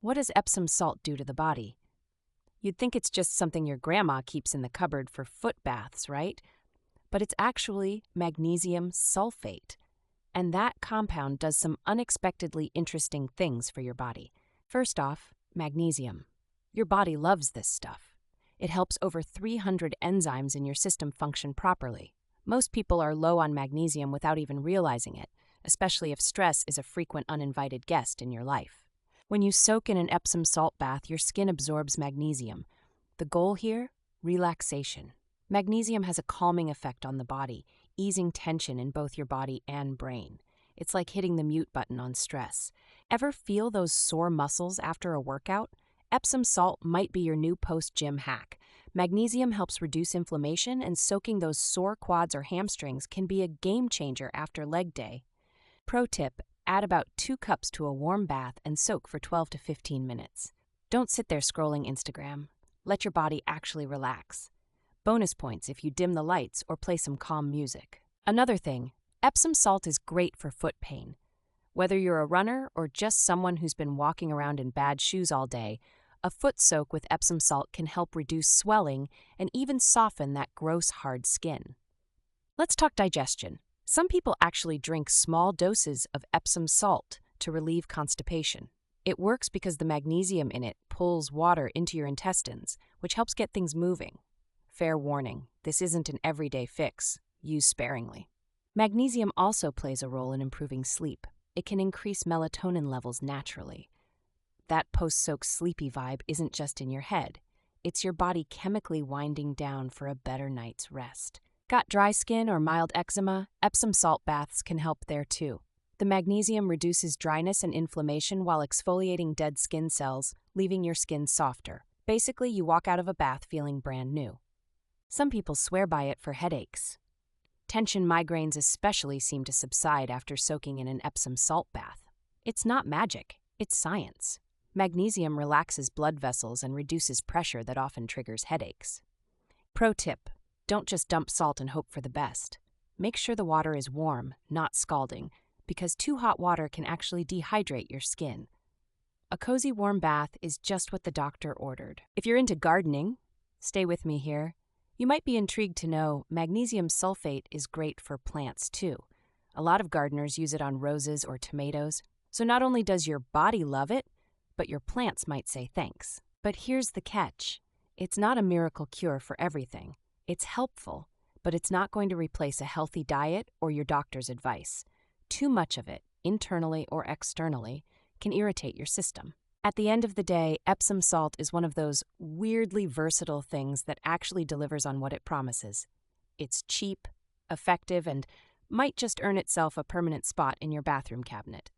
What does Epsom salt do to the body? You'd think it's just something your grandma keeps in the cupboard for foot baths, right? But it's actually magnesium sulfate. And that compound does some unexpectedly interesting things for your body. First off, magnesium. Your body loves this stuff. It helps over 300 enzymes in your system function properly. Most people are low on magnesium without even realizing it, especially if stress is a frequent uninvited guest in your life. When you soak in an Epsom salt bath, your skin absorbs magnesium. The goal here? Relaxation. Magnesium has a calming effect on the body, easing tension in both your body and brain. It's like hitting the mute button on stress. Ever feel those sore muscles after a workout? Epsom salt might be your new post-gym hack. Magnesium helps reduce inflammation, and soaking those sore quads or hamstrings can be a game changer after leg day. Pro tip: add about 2 cups to a warm bath and soak for 12 to 15 minutes. Don't sit there scrolling Instagram. Let your body actually relax. Bonus points if you dim the lights or play some calm music. Another thing, Epsom salt is great for foot pain. Whether you're a runner or just someone who's been walking around in bad shoes all day, a foot soak with Epsom salt can help reduce swelling and even soften that gross, hard skin. Let's talk digestion. Some people actually drink small doses of Epsom salt to relieve constipation. It works because the magnesium in it pulls water into your intestines, which helps get things moving. Fair warning, this isn't an everyday fix. Use sparingly. Magnesium also plays a role in improving sleep. It can increase melatonin levels naturally. That post-soak sleepy vibe isn't just in your head. It's your body chemically winding down for a better night's rest. Got dry skin or mild eczema? Epsom salt baths can help there too. The magnesium reduces dryness and inflammation while exfoliating dead skin cells, leaving your skin softer. Basically, you walk out of a bath feeling brand new. Some people swear by it for headaches. Tension migraines especially seem to subside after soaking in an Epsom salt bath. It's not magic, it's science. Magnesium relaxes blood vessels and reduces pressure that often triggers headaches. Pro tip: don't just dump salt and hope for the best. Make sure the water is warm, not scalding, because too hot water can actually dehydrate your skin. A cozy warm bath is just what the doctor ordered. If you're into gardening, stay with me here. You might be intrigued to know magnesium sulfate is great for plants too. A lot of gardeners use it on roses or tomatoes. So not only does your body love it, but your plants might say thanks. But here's the catch. It's not a miracle cure for everything. It's helpful, but it's not going to replace a healthy diet or your doctor's advice. Too much of it, internally or externally, can irritate your system. At the end of the day, Epsom salt is one of those weirdly versatile things that actually delivers on what it promises. It's cheap, effective, and might just earn itself a permanent spot in your bathroom cabinet.